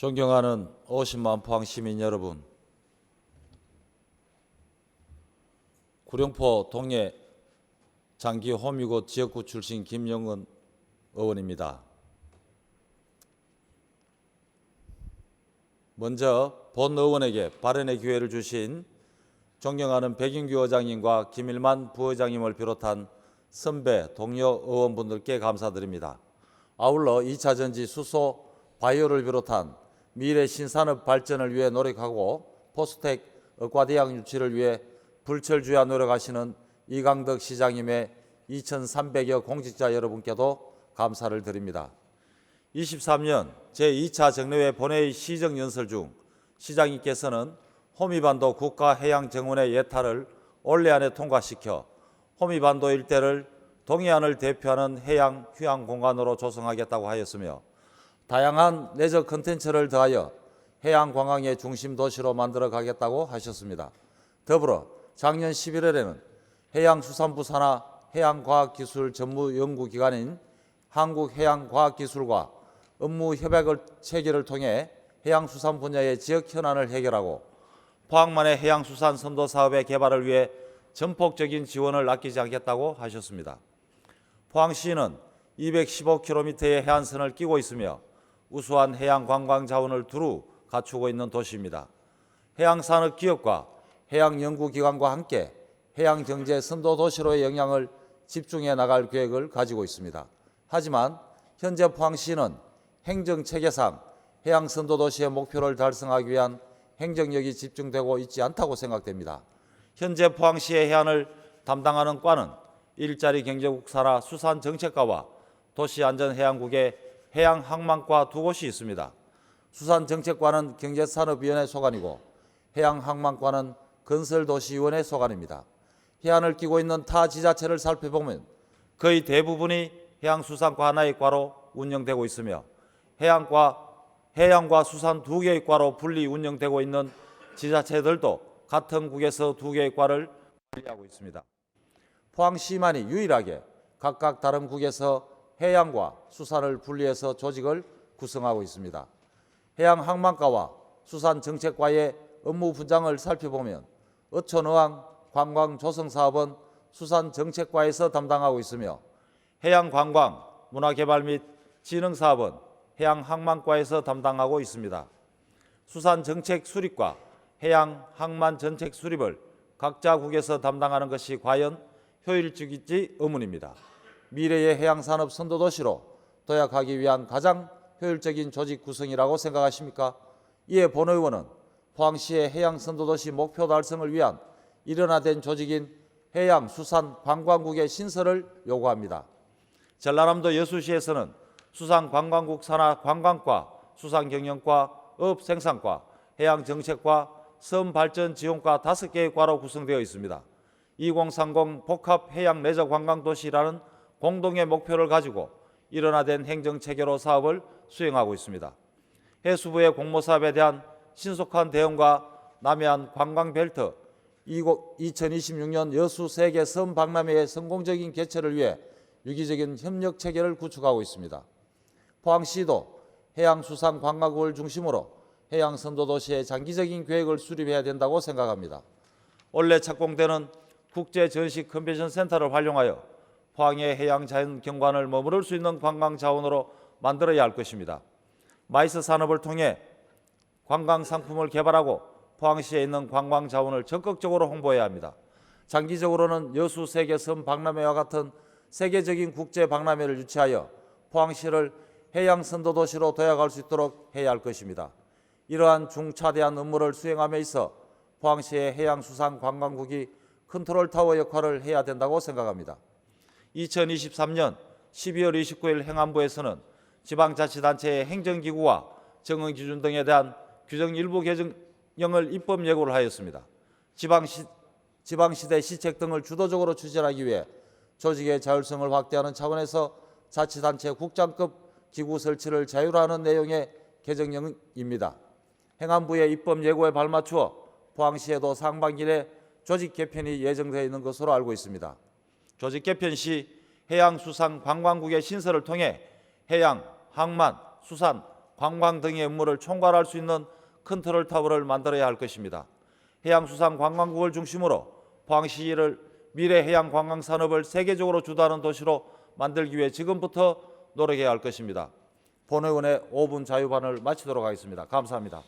존경하는 50만 포항 시민 여러분, 구룡포 동해 장기 호미곶 지역구 출신 김영은 의원입니다. 먼저 본 의원에게 발언의 기회를 주신 존경하는 백인규 의장님과 김일만 부의장님을 비롯한 선배 동료 의원분들께 감사드립니다. 아울러 2차 전지 수소, 바이오를 비롯한 미래 신산업 발전을 위해 노력하고 포스텍 의과대학 유치를 위해 불철주야 노력하시는 이강덕 시장님의 2,300여 공직자 여러분께도 감사를 드립니다. 23년 제2차 정례회 본회의 시정연설 중 시장님께서는 호미반도 국가해양정원의 예타를 올해 안에 통과시켜 호미반도 일대를 동해안을 대표하는 해양 휴양공간으로 조성하겠다고 하였으며 다양한 내적 콘텐츠를 더하여 해양관광의 중심 도시로 만들어 가겠다고 하셨습니다. 더불어 작년 11월에는 해양수산부 산하 해양과학기술 전무연구기관인 한국해양과학기술과 업무협약을 체결을 통해 해양수산 분야의 지역 현안을 해결하고 포항만의 해양수산 선도 사업의 개발을 위해 전폭적인 지원을 아끼지 않겠다고 하셨습니다. 포항시는 215km의 해안선을 끼고 있으며 우수한 해양관광 자원을 두루 갖추고 있는 도시입니다. 해양산업 기업과 해양연구기관과 함께 해양경제 선도도시로의 영향을 집중해 나갈 계획을 가지고 있습니다. 하지만 현재 포항시는 행정체계상 해양선도도시의 목표를 달성하기 위한 행정력이 집중되고 있지 않다고 생각됩니다. 현재 포항시의 해안을 담당하는 과는 일자리 경제국 산하 수산정책과와 도시안전해양국의 해양항만과 두 곳이 있습니다. 수산정책과는 경제산업위원회 소관이고 해양항만과는 건설도시위원회 소관입니다. 해안을 끼고 있는 타 지자체를 살펴보면 거의 대부분이 해양수산과 하나의 과로 운영되고 있으며 해양과 수산 두 개의 과로 분리 운영되고 있는 지자체들도 같은 국에서 두 개의 과를 관리하고 있습니다. 포항시만이 유일하게 각각 다른 국에서 해양과 수산을 분리해서 조직을 구성하고 있습니다. 해양항만과와 수산정책과의 업무 분장을 살펴보면 어촌어항 관광조성사업은 수산정책과에서 담당하고 있으며 해양관광, 문화개발 및 진흥사업은 해양항만과에서 담당하고 있습니다. 수산정책 수립과 해양항만 정책 수립을 각자 국에서 담당하는 것이 과연 효율적일지 의문입니다. 미래의 해양산업 선도도시로 도약하기 위한 가장 효율적인 조직 구성이라고 생각하십니까? 이에 본 의원은 포항시의 해양선도도시 목표 달성을 위한 일원화된 조직인 해양수산관광국의 신설을 요구합니다. 전라남도 여수시에서는 수산관광국 산하 관광과, 수산경영과, 업생산과, 해양정책과, 섬발전지원과 5개의 과로 구성되어 있습니다. 2030 복합해양레저관광도시라는 공동의 목표를 가지고 일원화된 행정체계로 사업을 수행하고 있습니다. 해수부의 공모사업에 대한 신속한 대응과 남해안 관광벨트 2026년 여수 세계 섬 박람회의 성공적인 개최를 위해 유기적인 협력체계를 구축하고 있습니다. 포항시도 해양수산관광국을 중심으로 해양선도도시의 장기적인 계획을 수립해야 된다고 생각합니다. 올해 착공되는 국제전시 컨벤션 센터를 활용하여 포항의 해양자연경관을 머무를 수 있는 관광자원으로 만들어야 할 것입니다. 마이스 산업을 통해 관광상품을 개발하고 포항시에 있는 관광자원을 적극적으로 홍보해야 합니다. 장기적으로는 여수 세계섬 박람회와 같은 세계적인 국제박람회를 유치하여 포항시를 해양선도도시로 도약할 수 있도록 해야 할 것입니다. 이러한 중차대한 업무를 수행함에 있어 포항시의 해양수산관광국이 컨트롤타워 역할을 해야 된다고 생각합니다. 2023년 12월 29일 행안부에서는 지방자치단체의 행정기구와 정원기준 등에 대한 규정 일부 개정령을 입법 예고를 하였습니다. 지방시대 시책 등을 주도적으로 추진하기 위해 조직의 자율성을 확대하는 차원에서 자치단체 국장급 기구 설치를 자율화하는 내용의 개정령입니다. 행안부의 입법 예고에 발맞추어 포항시에도 상반기 내 조직 개편이 예정되어 있는 것으로 알고 있습니다. 조직 개편 시 해양수산관광국의 신설을 통해 해양, 항만, 수산, 관광 등의 업무를 총괄할 수 있는 컨트롤타워를 만들어야 할 것입니다. 해양수산관광국을 중심으로 포항시를 미래 해양관광산업을 세계적으로 주도하는 도시로 만들기 위해 지금부터 노력해야 할 것입니다. 본회의원의 5분 자유반을 마치도록 하겠습니다. 감사합니다.